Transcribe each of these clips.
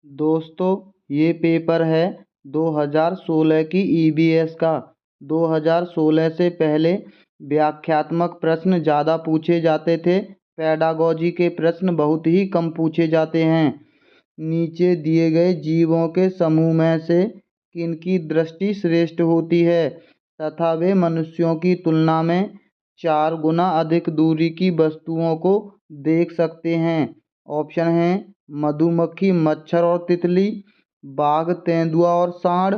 दोस्तों, ये पेपर है 2016 की ईवीएस का। 2016 से पहले व्याख्यात्मक प्रश्न ज़्यादा पूछे जाते थे। पेडागॉजी के प्रश्न बहुत ही कम पूछे जाते हैं। नीचे दिए गए जीवों के समूह में से किनकी दृष्टि श्रेष्ठ होती है तथा वे मनुष्यों की तुलना में 4 गुना अधिक दूरी की वस्तुओं को देख सकते हैं। ऑप्शन हैं मधुमक्खी, मच्छर और तितली, बाघ, तेंदुआ और सांड,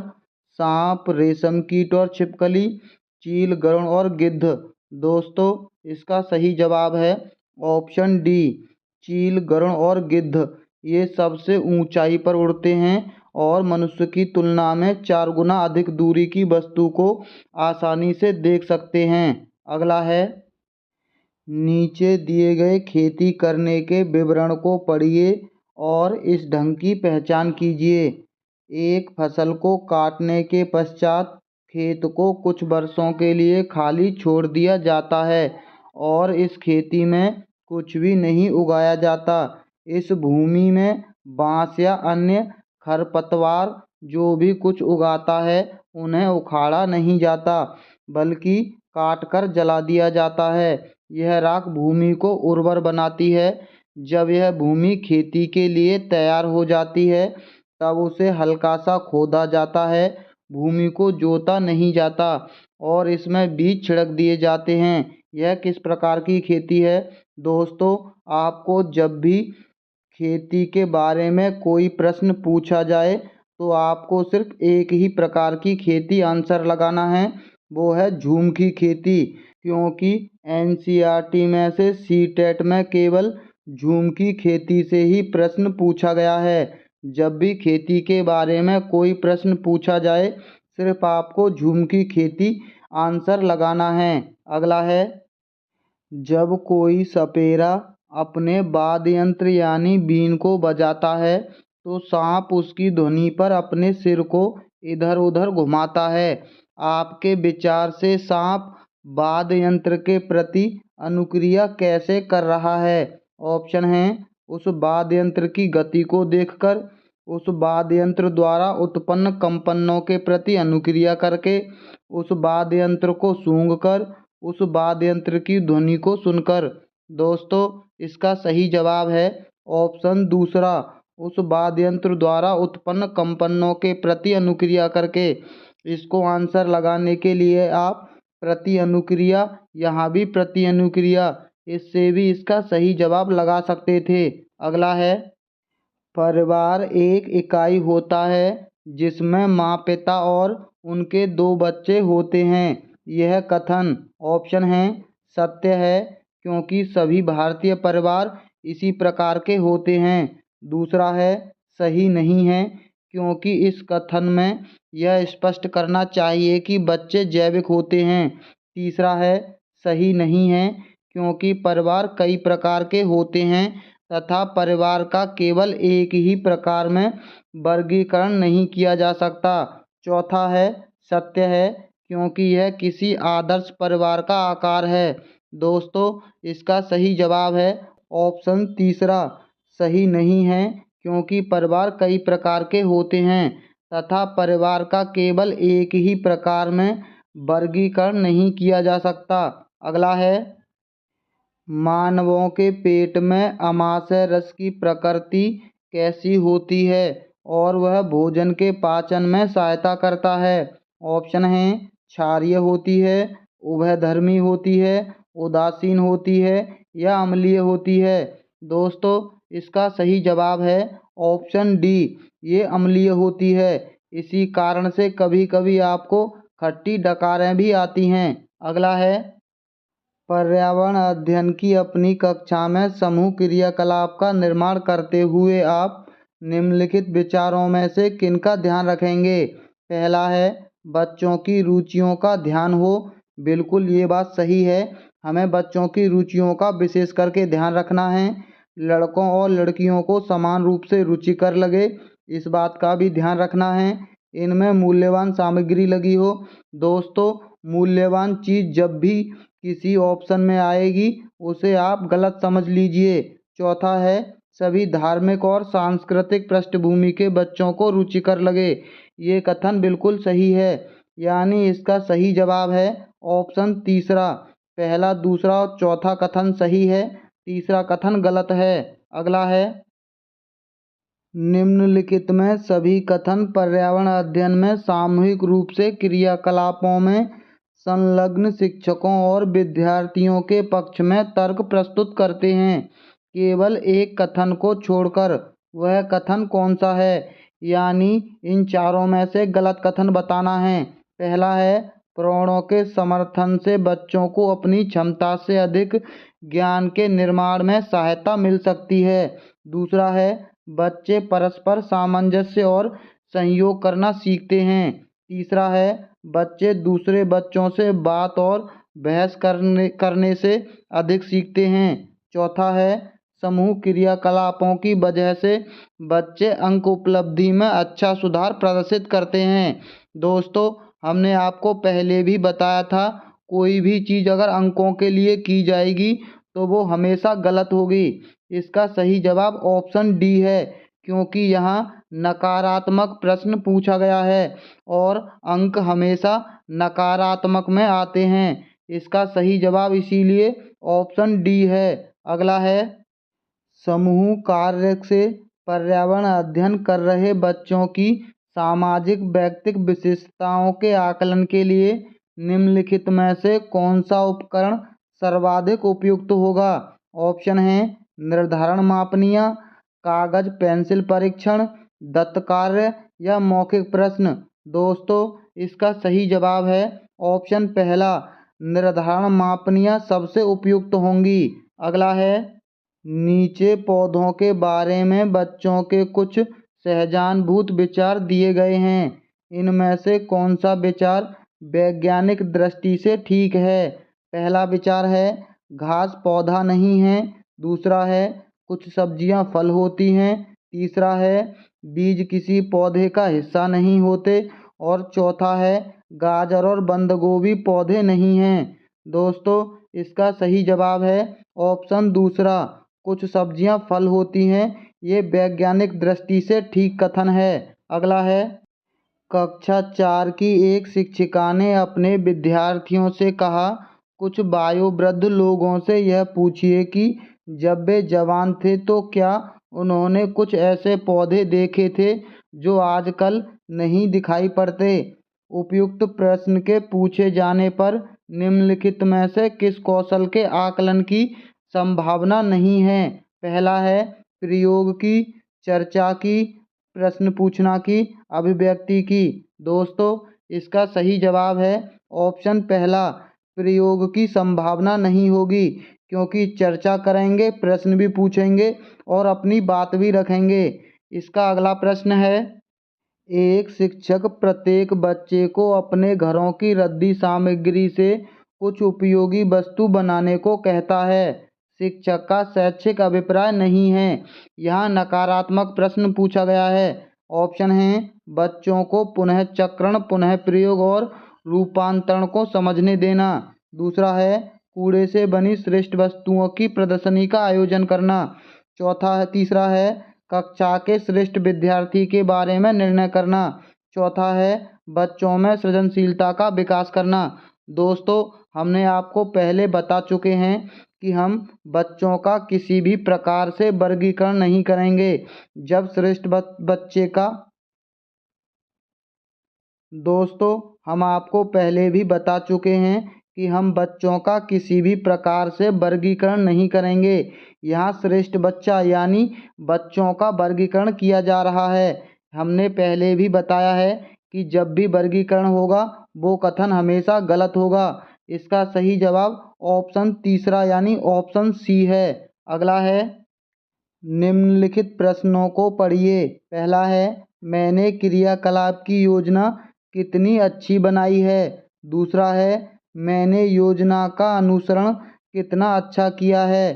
सांप, रेशम कीट और छिपकली, चील, गरुड़ और गिद्ध। दोस्तों, इसका सही जवाब है ऑप्शन डी, चील, गरुड़ और गिद्ध। ये सबसे ऊंचाई पर उड़ते हैं और मनुष्य की तुलना में 4 गुना अधिक दूरी की वस्तु को आसानी से देख सकते हैं। अगला है, नीचे दिए गए खेती करने के विवरण को पढ़िए और इस ढंग की पहचान कीजिए। एक फसल को काटने के पश्चात खेत को कुछ वर्षों के लिए खाली छोड़ दिया जाता है और इस खेती में कुछ भी नहीं उगाया जाता। इस भूमि में बांस या अन्य खरपतवार जो भी कुछ उगाता है उन्हें उखाड़ा नहीं जाता बल्कि काटकर जला दिया जाता है। यह राख भूमि को उर्वर बनाती है। जब यह भूमि खेती के लिए तैयार हो जाती है तब उसे हल्का सा खोदा जाता है। भूमि को जोता नहीं जाता और इसमें बीज छिड़क दिए जाते हैं। यह किस प्रकार की खेती है? दोस्तों, आपको जब भी खेती के बारे में कोई प्रश्न पूछा जाए तो आपको सिर्फ एक ही प्रकार की खेती आंसर लगाना है, वो है झूम की खेती। क्योंकि एनसीईआरटी में से सीटेट में केवल झूम की खेती से ही प्रश्न पूछा गया है। जब भी खेती के बारे में कोई प्रश्न पूछा जाए सिर्फ आपको झूम की खेती आंसर लगाना है। अगला है, जब कोई सपेरा अपने वाद्य यंत्र यानी बीन को बजाता है तो सांप उसकी ध्वनि पर अपने सिर को इधर उधर घुमाता है। आपके विचार से सांप वाद्य यंत्र के प्रति अनुक्रिया कैसे कर रहा है? ऑप्शन हैं उस वाद्य यंत्र की गति को देखकर, उस वाद्य यंत्र द्वारा उत्पन्न कंपनों के प्रति अनुक्रिया करके, उस वाद्य यंत्र को सूंघकर, उस वाद्य यंत्र की ध्वनि को सुनकर। दोस्तों, इसका सही जवाब है ऑप्शन दूसरा, उस वाद्य यंत्र द्वारा उत्पन्न कंपनों के प्रति अनुक्रिया करके। इसको आंसर लगाने के लिए आप प्रति अनुक्रिया, यहाँ भी प्रति अनुक्रिया, इससे भी इसका सही जवाब लगा सकते थे। अगला है, परिवार एक इकाई होता है जिसमें माँ, पिता और उनके 2 बच्चे होते हैं। यह कथन ऑप्शन हैं सत्य है क्योंकि सभी भारतीय परिवार इसी प्रकार के होते हैं। दूसरा है सही नहीं है क्योंकि इस कथन में यह स्पष्ट करना चाहिए कि बच्चे जैविक होते हैं। तीसरा है सही नहीं है क्योंकि परिवार कई प्रकार के होते हैं तथा परिवार का केवल एक ही प्रकार में वर्गीकरण नहीं किया जा सकता। चौथा है सत्य है क्योंकि यह किसी आदर्श परिवार का आकार है। दोस्तों, इसका सही जवाब है ऑप्शन तीसरा, सही नहीं है क्योंकि परिवार कई प्रकार के होते हैं तथा परिवार का केवल एक ही प्रकार में वर्गीकरण नहीं किया जा सकता। अगला है, मानवों के पेट में आमाशय रस की प्रकृति कैसी होती है और वह भोजन के पाचन में सहायता करता है? ऑप्शन हैं क्षारीय होती है, उभयधर्मी होती है, उदासीन होती है या अम्लीय होती है। दोस्तों, इसका सही जवाब है ऑप्शन डी, ये अम्लीय होती है। इसी कारण से कभी कभी आपको खट्टी डकारें भी आती हैं। अगला है, पर्यावरण अध्ययन की अपनी कक्षा में समूह क्रियाकलाप का निर्माण करते हुए आप निम्नलिखित विचारों में से किनका ध्यान रखेंगे? पहला है बच्चों की रुचियों का ध्यान हो। बिल्कुल, ये बात सही है, हमें बच्चों की रुचियों का विशेष करके ध्यान रखना है। लड़कों और लड़कियों को समान रूप से रुचिकर लगे, इस बात का भी ध्यान रखना है। इनमें मूल्यवान सामग्री लगी हो। दोस्तों, मूल्यवान चीज़ जब भी किसी ऑप्शन में आएगी उसे आप गलत समझ लीजिए। चौथा है सभी धार्मिक और सांस्कृतिक पृष्ठभूमि के बच्चों को रुचिकर लगे। ये कथन बिल्कुल सही है, यानी इसका सही जवाब है ऑप्शन तीसरा। पहला, दूसरा और चौथा कथन सही है, तीसरा कथन गलत है। अगला है, निम्नलिखित में सभी कथन पर्यावरण अध्ययन में सामूहिक रूप से क्रियाकलापों में संलग्न शिक्षकों और विद्यार्थियों के पक्ष में तर्क प्रस्तुत करते हैं। केवल एक कथन को छोड़कर। वह कथन कौन सा है? यानी इन चारों में से गलत कथन बताना है। पहला है, प्रौढ़ों के समर्थन से बच्चों को अपनी क्षमता से अधिक ज्ञान के निर्माण में सहायता मिल सकती है। दूसरा है, बच्चे परस्पर सामंजस्य और सहयोग करना सीखते हैं। तीसरा है, बच्चे दूसरे बच्चों से बात और बहस करने से अधिक सीखते हैं। चौथा है, समूह क्रियाकलापों की वजह से बच्चे अंक उपलब्धि में अच्छा सुधार प्रदर्शित करते हैं। दोस्तों, हमने आपको पहले भी बताया था, कोई भी चीज़ अगर अंकों के लिए की जाएगी तो वो हमेशा गलत होगी। इसका सही जवाब ऑप्शन डी है, क्योंकि यहाँ नकारात्मक प्रश्न पूछा गया है और अंक हमेशा नकारात्मक में आते हैं। इसका सही जवाब इसीलिए ऑप्शन डी है। अगला है, समूह कार्य से पर्यावरण अध्ययन कर रहे बच्चों की सामाजिक व्यक्तिक विशेषताओं के आकलन के लिए निम्नलिखित में से कौन सा उपकरण सर्वाधिक उपयुक्त होगा? ऑप्शन है, निर्धारण मापनियाँ, कागज पेंसिल परीक्षण, दत्त कार्य या मौखिक प्रश्न। दोस्तों, इसका सही जवाब है ऑप्शन पहला, निर्धारण मापनियाँ सबसे उपयुक्त होंगी। अगला है, नीचे पौधों के बारे में बच्चों के कुछ सहजानुभूत विचार दिए गए हैं। इनमें से कौन सा विचार वैज्ञानिक दृष्टि से ठीक है? पहला विचार है, घास पौधा नहीं है। दूसरा है, कुछ सब्जियां फल होती हैं। तीसरा है, बीज किसी पौधे का हिस्सा नहीं होते। और चौथा है, गाजर और बंद गोभी पौधे नहीं हैं। दोस्तों, इसका सही जवाब है ऑप्शन दूसरा, कुछ सब्जियां फल होती हैं। ये वैज्ञानिक दृष्टि से ठीक कथन है। अगला है, कक्षा 4 की एक शिक्षिका ने अपने विद्यार्थियों से कहा, कुछ वयोवृद्ध लोगों से यह पूछिए कि जब वे जवान थे तो क्या उन्होंने कुछ ऐसे पौधे देखे थे जो आजकल नहीं दिखाई पड़ते। उपयुक्त प्रश्न के पूछे जाने पर निम्नलिखित में से किस कौशल के आकलन की संभावना नहीं है? पहला है, प्रयोग की, चर्चा की, प्रश्न पूछना की, अभिव्यक्ति की। दोस्तों, इसका सही जवाब है ऑप्शन पहला, प्रयोग की संभावना नहीं होगी, क्योंकि चर्चा करेंगे, प्रश्न भी पूछेंगे और अपनी बात भी रखेंगे। इसका अगला प्रश्न है, एक शिक्षक प्रत्येक बच्चे को अपने घरों की रद्दी सामग्री से कुछ उपयोगी वस्तु बनाने को कहता है। शिक्षक का शैक्षिक अभिप्राय नहीं है। यहाँ नकारात्मक प्रश्न पूछा गया है। ऑप्शन हैं, बच्चों को पुनः चक्रण, पुनः प्रयोग और रूपांतरण को समझने देना। दूसरा है, कूड़े से बनी श्रेष्ठ वस्तुओं की प्रदर्शनी का आयोजन करना। तीसरा है, कक्षा के श्रेष्ठ विद्यार्थी के बारे में निर्णय करना। चौथा है, बच्चों में सृजनशीलता का विकास करना। दोस्तों, हमने आपको पहले बता चुके हैं कि हम बच्चों का किसी भी प्रकार से वर्गीकरण नहीं करेंगे। जब श्रेष्ठ बच्चे का दोस्तों, हम आपको पहले भी बता चुके हैं कि हम बच्चों का किसी भी प्रकार से वर्गीकरण नहीं करेंगे। यहाँ श्रेष्ठ बच्चा यानी बच्चों का वर्गीकरण किया जा रहा है। हमने पहले भी बताया है कि जब भी वर्गीकरण होगा वो कथन हमेशा गलत होगा। इसका सही जवाब ऑप्शन तीसरा यानी ऑप्शन सी है। अगला है, निम्नलिखित प्रश्नों को पढ़िए। पहला है, मैंने क्रियाकलाप की योजना कितनी अच्छी बनाई है। दूसरा है, मैंने योजना का अनुसरण कितना अच्छा किया है।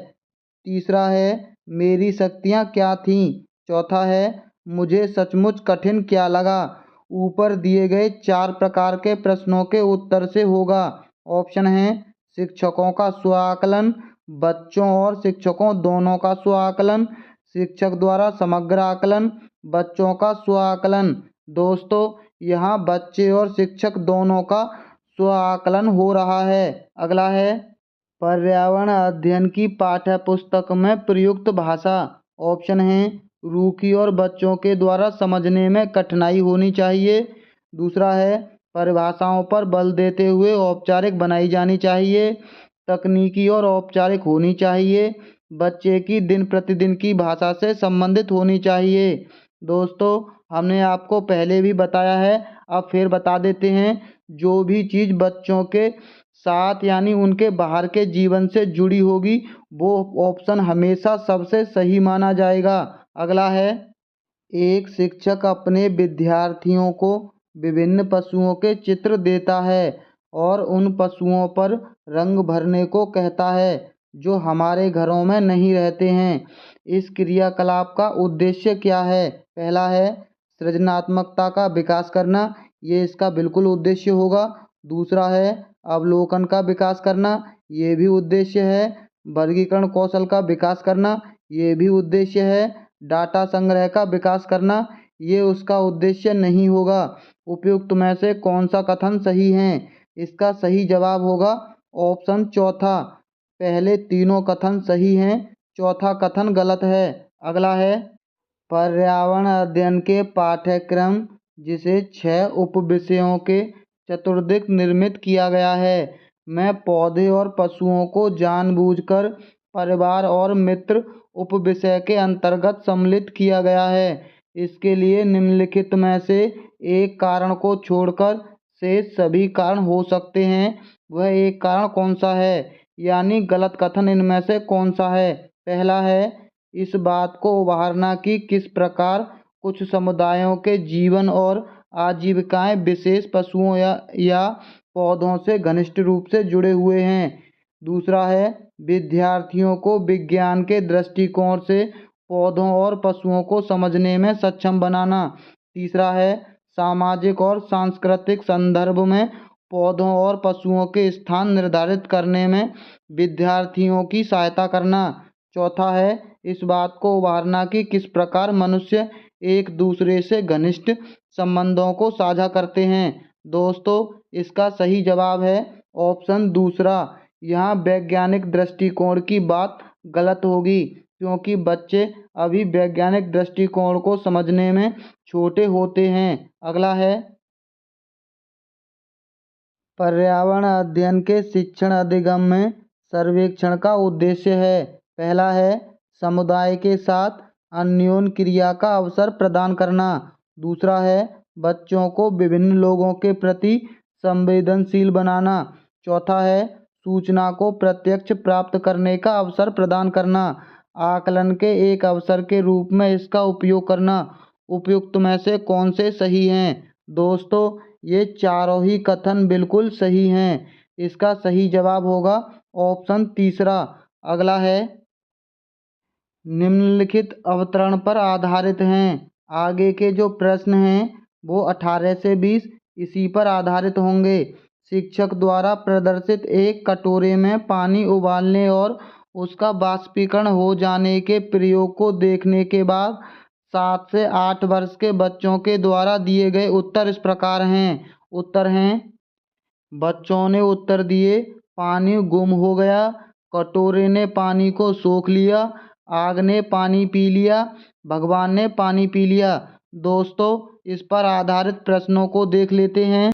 तीसरा है, मेरी शक्तियाँ क्या थीं। चौथा है, मुझे सचमुच कठिन क्या लगा। ऊपर दिए गए 4 प्रकार के प्रश्नों के उत्तर से होगा। ऑप्शन हैं, शिक्षकों का स्व आकलन, बच्चों और शिक्षकों दोनों का स्व आकलन, शिक्षक द्वारा समग्र आकलन, बच्चों का स्व आकलन। दोस्तों, यहाँ बच्चे और शिक्षक दोनों का स्व आकलन हो रहा है। अगला है पर्यावरण अध्ययन की पाठ्य पुस्तक में प्रयुक्त भाषा। ऑप्शन है रूखी और बच्चों के द्वारा समझने में कठिनाई होनी चाहिए। दूसरा है परिभाषाओं पर बल देते हुए औपचारिक बनाई जानी चाहिए। तकनीकी और औपचारिक होनी चाहिए। बच्चे की दिन प्रतिदिन की भाषा से संबंधित होनी चाहिए। दोस्तों, हमने आपको पहले भी बताया है, अब फिर बता देते हैं। जो भी चीज़ बच्चों के साथ यानी उनके बाहर के जीवन से जुड़ी होगी वो ऑप्शन हमेशा सबसे सही माना जाएगा। अगला है एक शिक्षक अपने विद्यार्थियों को विभिन्न पशुओं के चित्र देता है और उन पशुओं पर रंग भरने को कहता है जो हमारे घरों में नहीं रहते हैं। इस क्रियाकलाप का उद्देश्य क्या है? पहला है सृजनात्मकता का विकास करना, ये इसका बिल्कुल उद्देश्य होगा। दूसरा है अवलोकन का विकास करना, ये भी उद्देश्य है। वर्गीकरण कौशल का विकास करना, ये भी उद्देश्य है। डाटा संग्रह का विकास करना, ये उसका उद्देश्य नहीं होगा। उपयुक्त में से कौन सा कथन सही है? इसका सही जवाब होगा ऑप्शन चौथा। पहले तीनों कथन सही हैं, चौथा कथन गलत है। अगला है पर्यावरण अध्ययन के पाठ्यक्रम जिसे 6 उपविषयों के चतुर्दिक निर्मित किया गया है में पौधे और पशुओं को जानबूझकर परिवार और मित्र उपविषय के अंतर्गत सम्मिलित किया गया है। इसके लिए निम्नलिखित में से एक कारण को छोड़कर शेष सभी कारण हो सकते हैं। वह एक कारण कौन सा है? यानी गलत कथन इनमें से कौन सा है? पहला है इस बात को उभारना कि किस प्रकार कुछ समुदायों के जीवन और आजीविकाएं विशेष पशुओं या पौधों से घनिष्ठ रूप से जुड़े हुए हैं। दूसरा है विद्यार्थियों को विज्ञान के दृष्टिकोण से पौधों और पशुओं को समझने में सक्षम बनाना। तीसरा है सामाजिक और सांस्कृतिक संदर्भ में पौधों और पशुओं के स्थान निर्धारित करने में विद्यार्थियों की सहायता करना। चौथा है इस बात को उभारना कि किस प्रकार मनुष्य एक दूसरे से घनिष्ठ संबंधों को साझा करते हैं। दोस्तों, इसका सही जवाब है ऑप्शन दूसरा। यहाँ वैज्ञानिक दृष्टिकोण की बात गलत होगी क्योंकि बच्चे अभी वैज्ञानिक दृष्टिकोण को समझने में छोटे होते हैं। अगला है पर्यावरण अध्ययन के शिक्षण अधिगम में सर्वेक्षण का उद्देश्य है। पहला है समुदाय के साथ अन्योन्य क्रिया का अवसर प्रदान करना। दूसरा है बच्चों को विभिन्न लोगों के प्रति संवेदनशील बनाना। चौथा है सूचना को प्रत्यक्ष प्राप्त करने का अवसर प्रदान करना। आकलन के एक अवसर के रूप में इसका उपयोग करना। उपयुक्त में से कौन से सही हैं? दोस्तों, ये चारों ही कथन बिल्कुल सही हैं। इसका सही जवाब होगा ऑप्शन तीसरा। अगला है निम्नलिखित अवतरण पर आधारित हैं। आगे के जो प्रश्न हैं वो 18 से 20 इसी पर आधारित होंगे। शिक्षक द्वारा प्रदर्शित एक कटोरे में पानी उबालने और उसका वाष्पीकरण हो जाने के प्रयोग को देखने के बाद 7 से 8 वर्ष के बच्चों के द्वारा दिए गए उत्तर इस प्रकार हैं। उत्तर हैं बच्चों ने उत्तर दिए पानी गुम हो गया, कटोरे ने पानी को सोख लिया, आग ने पानी पी लिया, भगवान ने पानी पी लिया। दोस्तों, इस पर आधारित प्रश्नों को देख लेते हैं।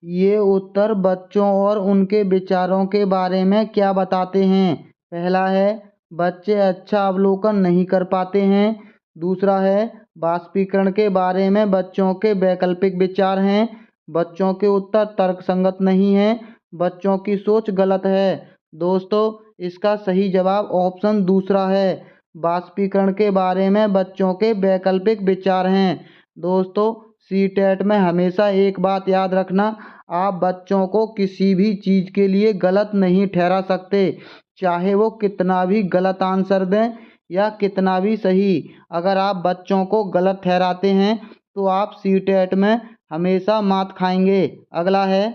ये उत्तर बच्चों और उनके विचारों के बारे में क्या बताते हैं? पहला है बच्चे अच्छा अवलोकन नहीं कर पाते हैं। दूसरा है वाष्पीकरण के बारे में बच्चों के वैकल्पिक विचार हैं। बच्चों के उत्तर तर्कसंगत नहीं हैं। बच्चों की सोच गलत है। दोस्तों, इसका सही जवाब ऑप्शन दूसरा है। वाष्पीकरण के बारे में बच्चों के वैकल्पिक विचार हैं। दोस्तों, सीटेट में हमेशा एक बात याद रखना, आप बच्चों को किसी भी चीज़ के लिए गलत नहीं ठहरा सकते, चाहे वो कितना भी गलत आंसर दें या कितना भी सही। अगर आप बच्चों को गलत ठहराते हैं तो आप सीटेट में हमेशा मात खाएंगे। अगला है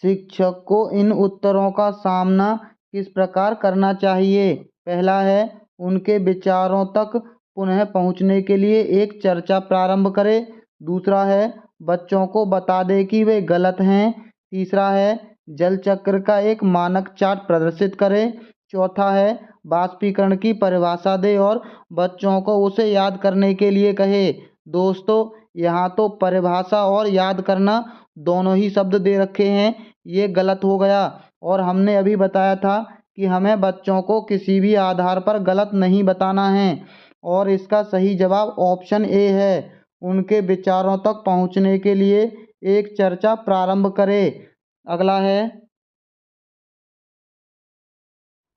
शिक्षक को इन उत्तरों का सामना किस प्रकार करना चाहिए? पहला है उनके विचारों तक पुनः पहुंचने के लिए एक चर्चा प्रारंभ करें। दूसरा है बच्चों को बता दें कि वे गलत हैं। तीसरा है जल चक्र का एक मानक चार्ट प्रदर्शित करें। चौथा है वाष्पीकरण की परिभाषा दें और बच्चों को उसे याद करने के लिए कहे। दोस्तों, यहाँ तो परिभाषा और याद करना दोनों ही शब्द दे रखे हैं, ये गलत हो गया। और हमने अभी बताया था कि हमें बच्चों को किसी भी आधार पर गलत नहीं बताना है। और इसका सही जवाब ऑप्शन ए है, उनके विचारों तक पहुँचने के लिए एक चर्चा प्रारंभ करें। अगला है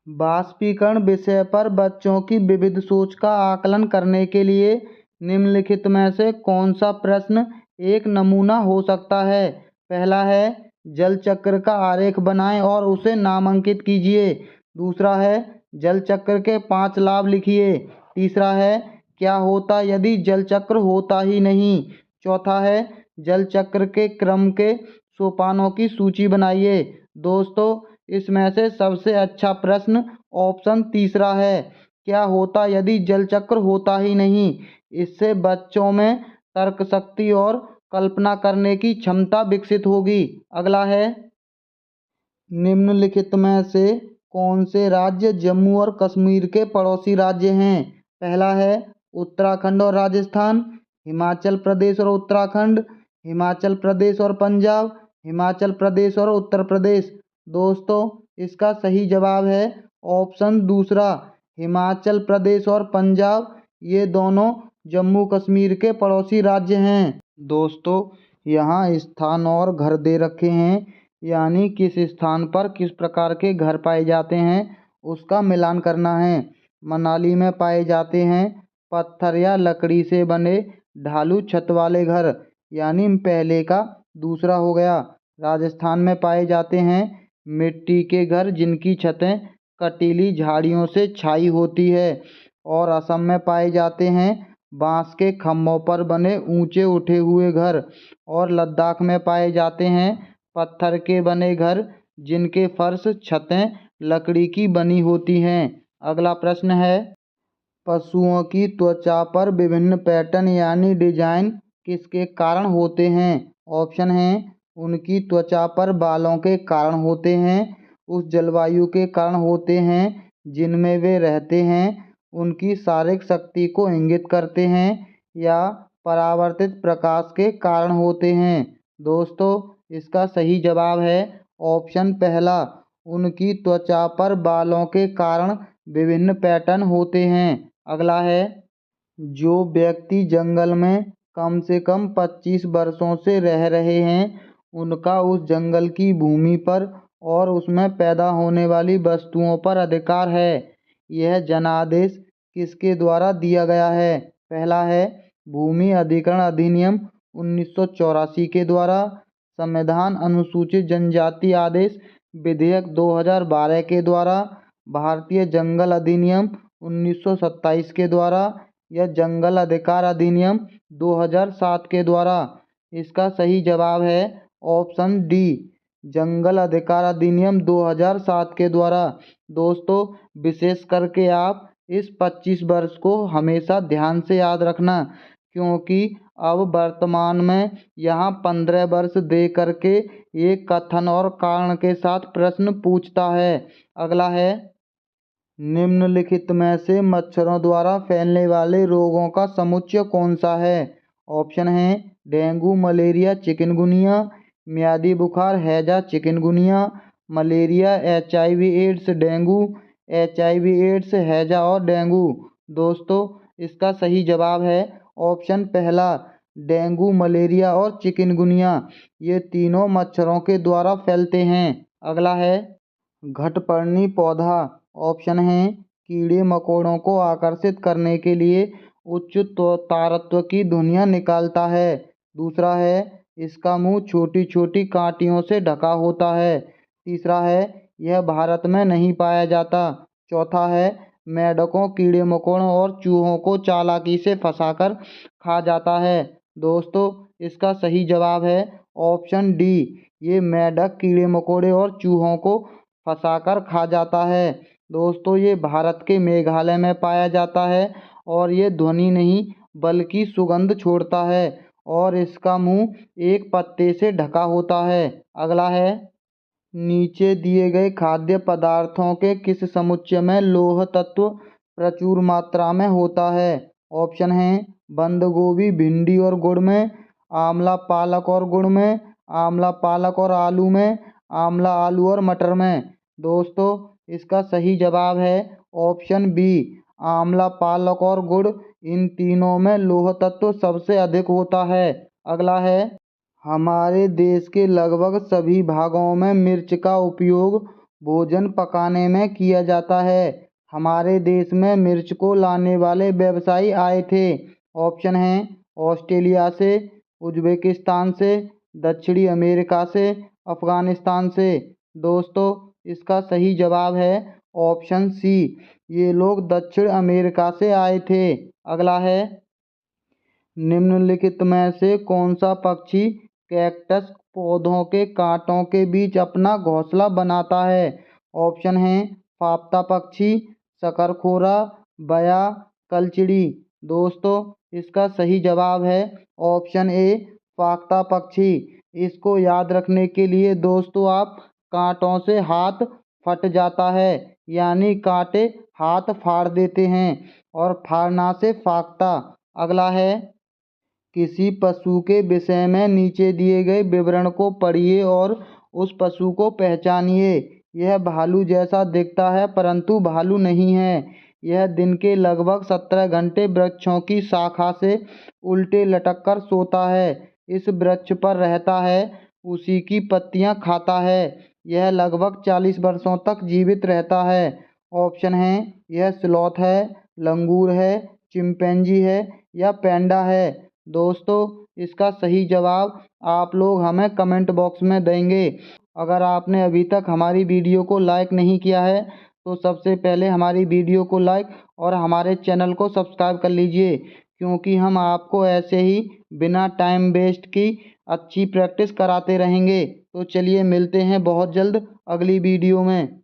वाष्पीकरण विषय पर बच्चों की विविध सोच का आकलन करने के लिए निम्नलिखित में से कौन सा प्रश्न एक नमूना हो सकता है। पहला है जल चक्र का आरेख बनाएं और उसे नामांकित कीजिए। दूसरा है जल चक्र के 5 लाभ लिखिए। तीसरा है क्या होता यदि जल चक्र होता ही नहीं। चौथा है जल चक्र के क्रम के सोपानों की सूची बनाइए। दोस्तों, इसमें से सबसे अच्छा प्रश्न ऑप्शन तीसरा है, क्या होता यदि जल चक्र होता ही नहीं। इससे बच्चों में तर्क शक्ति और कल्पना करने की क्षमता विकसित होगी। अगला है निम्नलिखित में से कौन से राज्य जम्मू और कश्मीर के पड़ोसी राज्य हैं। पहला है उत्तराखंड और राजस्थान, हिमाचल प्रदेश और उत्तराखंड, हिमाचल प्रदेश और पंजाब, हिमाचल प्रदेश और उत्तर प्रदेश। दोस्तों, इसका सही जवाब है ऑप्शन दूसरा, हिमाचल प्रदेश और पंजाब, ये दोनों जम्मू कश्मीर के पड़ोसी राज्य हैं। दोस्तों, यहाँ स्थान और घर दे रखे हैं, यानी किस स्थान पर किस प्रकार के घर पाए जाते हैं उसका मिलान करना है। मनाली में पाए जाते हैं पत्थर या लकड़ी से बने ढालू छत वाले घर, यानी पहले का दूसरा हो गया। राजस्थान में पाए जाते हैं मिट्टी के घर जिनकी छतें कटीली झाड़ियों से छाई होती है। और असम में पाए जाते हैं बांस के खम्भों पर बने ऊंचे उठे हुए घर। और लद्दाख में पाए जाते हैं पत्थर के बने घर जिनके फर्श छतें लकड़ी की बनी होती हैं। अगला प्रश्न है पशुओं की त्वचा पर विभिन्न पैटर्न यानी डिजाइन किसके कारण होते हैं। ऑप्शन हैं उनकी त्वचा पर बालों के कारण होते हैं, उस जलवायु के कारण होते हैं जिनमें वे रहते हैं, उनकी शारीरिक शक्ति को इंगित करते हैं, या परावर्तित प्रकाश के कारण होते हैं। दोस्तों, इसका सही जवाब है ऑप्शन पहला, उनकी त्वचा पर बालों के कारण विभिन्न पैटर्न होते हैं। अगला है जो व्यक्ति जंगल में कम से कम 25 वर्षों से रह रहे हैं उनका उस जंगल की भूमि पर और उसमें पैदा होने वाली वस्तुओं पर अधिकार है। यह जनादेश किसके द्वारा दिया गया है। पहला है भूमि अधिग्रहण अधिनियम 1984 के द्वारा, संविधान अनुसूचित जनजाति आदेश विधेयक 2012 के द्वारा, भारतीय जंगल अधिनियम 1927 के द्वारा, या जंगल अधिकार अधिनियम 2007 के द्वारा। इसका सही जवाब है ऑप्शन डी, जंगल अधिकार अधिनियम 2007 के द्वारा। दोस्तों, विशेष करके आप इस 25 वर्ष को हमेशा ध्यान से याद रखना, क्योंकि अब वर्तमान में यहाँ 15 वर्ष दे करके एक कथन और कारण के साथ प्रश्न पूछता है। अगला है निम्नलिखित में से मच्छरों द्वारा फैलने वाले रोगों का समुच्चय कौन सा है। ऑप्शन है डेंगू, मलेरिया, चिकनगुनिया, मियादी बुखार, हैजा, chikungunya, malaria, HIV AIDS, dengue, HIV AIDS, हैजा और डेंगू। दोस्तों, इसका सही जवाब है ऑप्शन पहला, डेंगू, मलेरिया और चिकनगुनिया, ये तीनों मच्छरों के द्वारा फैलते हैं। अगला है घटपर्णी पौधा। ऑप्शन हैं कीड़े मकोड़ों को आकर्षित करने के लिए उच्च तारत्व की ध्वनियाँ निकालता है। दूसरा है इसका मुंह छोटी छोटी कांटियों से ढका होता है। तीसरा है यह भारत में नहीं पाया जाता। चौथा है मेंढकों, कीड़े मकोड़ों और चूहों को चालाकी से फंसाकर खा जाता है। दोस्तों, इसका सही जवाब है ऑप्शन डी, ये मेंढक कीड़े मकोड़े और चूहों को फंसाकर खा जाता है। दोस्तों ये भारत के मेघालय में पाया जाता है और ये ध्वनि नहीं बल्कि सुगंध छोड़ता है और इसका मुंह एक पत्ते से ढका होता है। अगला है, नीचे दिए गए खाद्य पदार्थों के किस समुच्चय में लौह तत्व प्रचुर मात्रा में होता है? ऑप्शन है बंद गोभी भिंडी और गुड़ में, आंवला पालक और गुड़ में, आंवला पालक और आलू में, आंवला आलू और मटर में। दोस्तों इसका सही जवाब है ऑप्शन बी, आंवला पालक और गुड़। इन तीनों में लौह तत्व सबसे अधिक होता है। अगला है, हमारे देश के लगभग सभी भागों में मिर्च का उपयोग भोजन पकाने में किया जाता है। हमारे देश में मिर्च को लाने वाले व्यवसायी आए थे। ऑप्शन हैं ऑस्ट्रेलिया से, उज्बेकिस्तान से, दक्षिणी अमेरिका से, अफगानिस्तान से। दोस्तों इसका सही जवाब है ऑप्शन सी, ये लोग दक्षिण अमेरिका से आए थे। अगला है, निम्नलिखित में से कौन सा पक्षी कैक्टस पौधों के कांटों के बीच अपना घोंसला बनाता है? ऑप्शन हैं फाफ्ता पक्षी, शकरखोरा, बया, कलचिड़ी। दोस्तों इसका सही जवाब है ऑप्शन ए, फाफ्ता पक्षी। इसको याद रखने के लिए दोस्तों आप कांटों से हाथ फट जाता है, यानी कांटे हाथ फाड़ देते हैं और फाड़ना से फाख्ता। अगला है, किसी पशु के विषय में नीचे दिए गए विवरण को पढ़िए और उस पशु को पहचानिए। यह भालू जैसा दिखता है परंतु भालू नहीं है। यह दिन के लगभग 17 घंटे वृक्षों की शाखा से उल्टे लटक कर सोता है, इस वृक्ष पर रहता है, उसी की पत्तियां खाता है। यह लगभग 40 वर्षों तक जीवित रहता है। ऑप्शन हैं यह स्लॉथ है, लंगूर है, चिंपैंजी है या पैंडा है। दोस्तों इसका सही जवाब आप लोग हमें कमेंट बॉक्स में देंगे। अगर आपने अभी तक हमारी वीडियो को लाइक नहीं किया है तो सबसे पहले हमारी वीडियो को लाइक और हमारे चैनल को सब्सक्राइब कर लीजिए, क्योंकि हम आपको ऐसे ही बिना टाइम वेस्ट की अच्छी प्रैक्टिस कराते रहेंगे। तो चलिए मिलते हैं बहुत जल्द अगली वीडियो में।